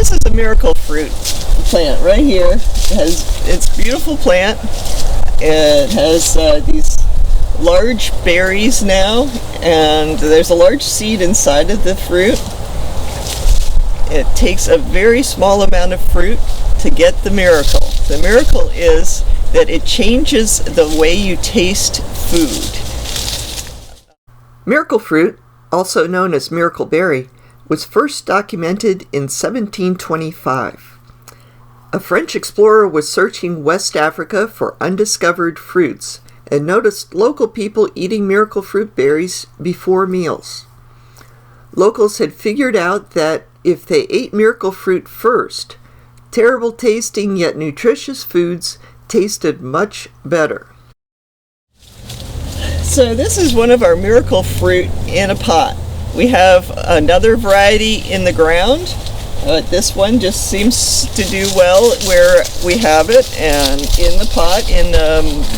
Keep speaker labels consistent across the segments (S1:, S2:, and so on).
S1: this is a miracle fruit plant right here. It's a beautiful plant. It has these large berries now, and there's a large seed inside of the fruit. It takes a very small amount of fruit to get the miracle. The miracle is that it changes the way you taste food. Miracle fruit, also known as miracle berry, was first documented in 1725. A French explorer was searching West Africa for undiscovered fruits and noticed local people eating miracle fruit berries before meals. Locals had figured out that if they ate miracle fruit first, terrible tasting yet nutritious foods tasted much better. So this is one of our miracle fruit in a pot. We have another variety in the ground. This one just seems to do well where we have it, and in the pot,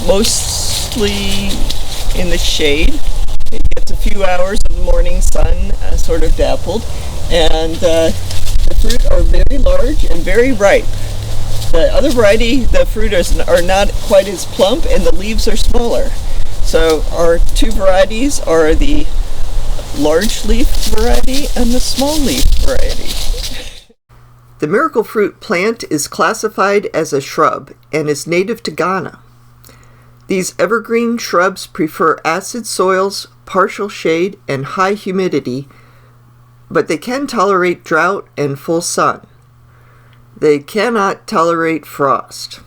S1: mostly in the shade. It gets a few hours of morning sun, sort of dappled, and the fruit are very large and very ripe. The other variety, the fruit are not quite as plump, and the leaves are smaller. So our two varieties are the large leaf variety and the small leaf variety. The miracle fruit plant is classified as a shrub and is native to Ghana. These evergreen shrubs prefer acid soils, partial shade, and high humidity, but they can tolerate drought and full sun. They cannot tolerate frost.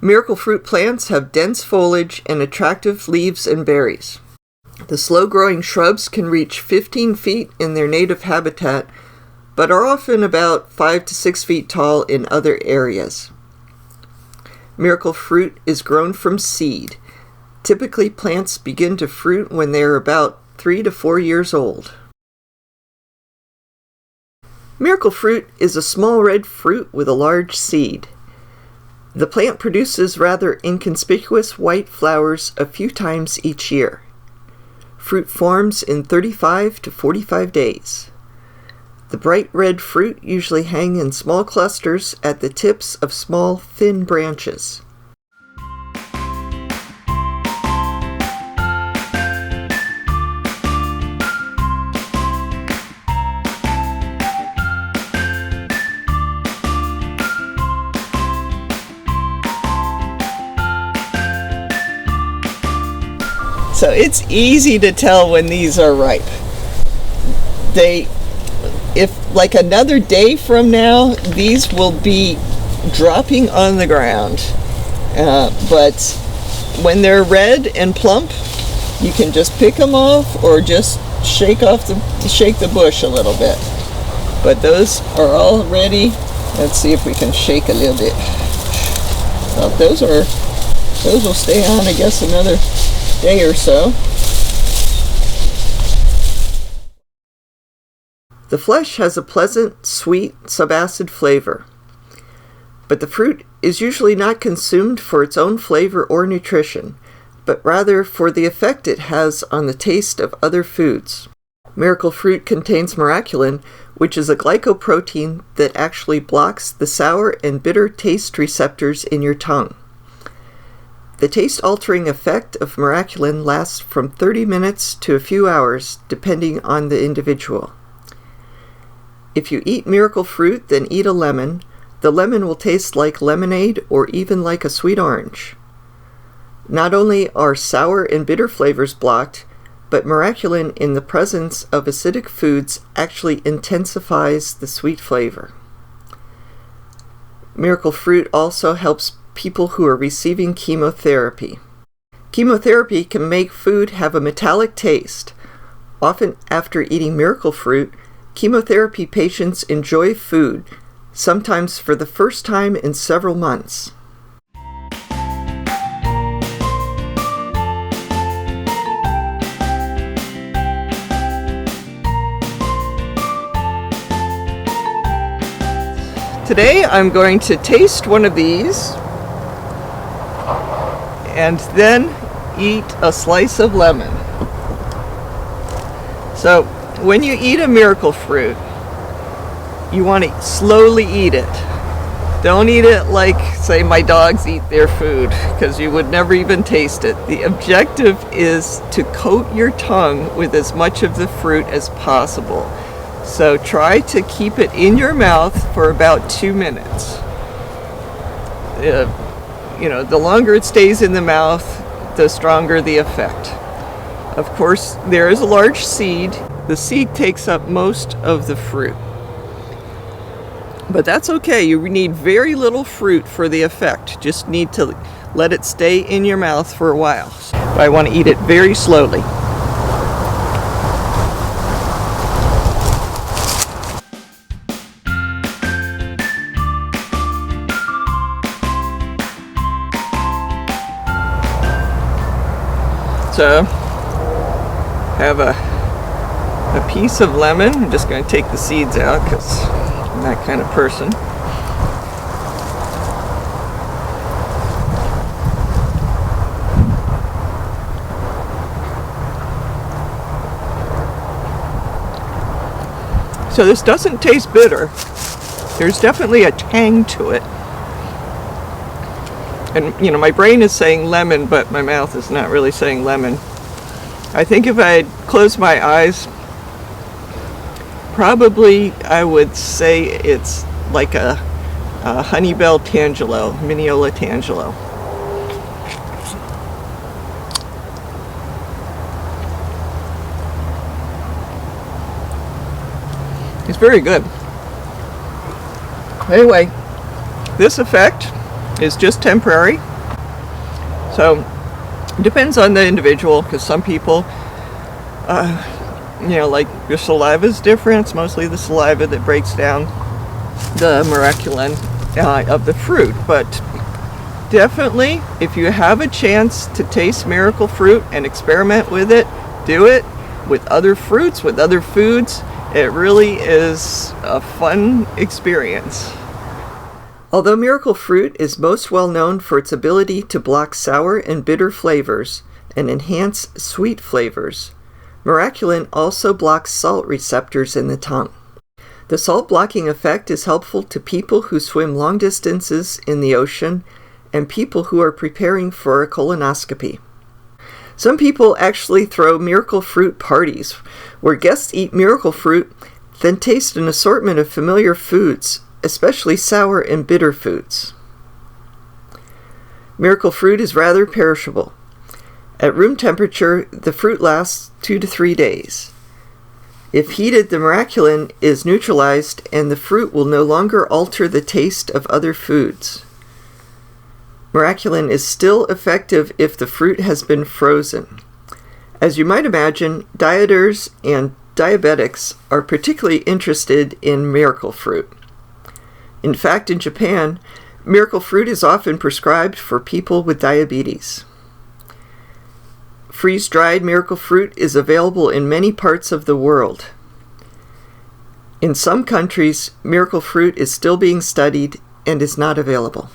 S1: Miracle fruit plants have dense foliage and attractive leaves and berries. The slow-growing shrubs can reach 15 feet in their native habitat, but are often about 5 to 6 feet tall in other areas. Miracle fruit is grown from seed. Typically, plants begin to fruit when they are about 3 to 4 years old. Miracle fruit is a small red fruit with a large seed. The plant produces rather inconspicuous white flowers a few times each year. Fruit forms in 35 to 45 days. The bright red fruit usually hang in small clusters at the tips of small, thin branches. So it's easy to tell when these are ripe. If like another day from now, these will be dropping on the ground. But when they're red and plump, you can just pick them off or just shake the bush a little bit. But those are all ready. Let's see if we can shake a little bit. Well, those will stay on, I guess, another day or so. The flesh has a pleasant, sweet, subacid flavor, but the fruit is usually not consumed for its own flavor or nutrition, but rather for the effect it has on the taste of other foods. Miracle fruit contains miraculin, which is a glycoprotein that actually blocks the sour and bitter taste receptors in your tongue. The taste-altering effect of miraculin lasts from 30 minutes to a few hours, depending on the individual. If you eat miracle fruit, then eat a lemon. The lemon will taste like lemonade or even like a sweet orange. Not only are sour and bitter flavors blocked, but miraculin in the presence of acidic foods actually intensifies the sweet flavor. Miracle fruit also helps people who are receiving chemotherapy. Chemotherapy can make food have a metallic taste. Often after eating miracle fruit, chemotherapy patients enjoy food, sometimes for the first time in several months. Today I'm going to taste one of these and then eat a slice of lemon. So when you eat a miracle fruit, you want to slowly eat it. Don't eat it like, say, my dogs eat their food, because you would never even taste it. The objective is to coat your tongue with as much of the fruit as possible. So try to keep it in your mouth for about 2 minutes. The longer it stays in the mouth, the stronger the effect. Of course, there is a large seed. The seed takes up most of the fruit. But that's okay. You need very little fruit for the effect. Just need to let it stay in your mouth for a while. But I want to eat it very slowly. So, have a piece of lemon. I'm just going to take the seeds out because I'm that kind of person. So this doesn't taste bitter. There's definitely a tang to it. And, my brain is saying lemon, but my mouth is not really saying lemon. I think if I closed my eyes, probably I would say it's like a Honeybell Tangelo, Mineola Tangelo. It's very good. Anyway, this effect is just temporary. So it depends on the individual, because some people, like your saliva is different. It's mostly the saliva that breaks down the miraculin of the fruit. But definitely, if you have a chance to taste miracle fruit and experiment with it, do it with other fruits, with other foods. It really is a fun experience. Although miracle fruit is most well known for its ability to block sour and bitter flavors and enhance sweet flavors, miraculin also blocks salt receptors in the tongue. The salt blocking effect is helpful to people who swim long distances in the ocean and people who are preparing for a colonoscopy. Some people actually throw miracle fruit parties where guests eat miracle fruit, then taste an assortment of familiar foods, especially sour and bitter foods. Miracle fruit is rather perishable. At room temperature, the fruit lasts 2 to 3 days. If heated, the miraculin is neutralized and the fruit will no longer alter the taste of other foods. Miraculin is still effective if the fruit has been frozen. As you might imagine, dieters and diabetics are particularly interested in miracle fruit. In fact, in Japan, miracle fruit is often prescribed for people with diabetes. Freeze-dried miracle fruit is available in many parts of the world. In some countries, miracle fruit is still being studied and is not available.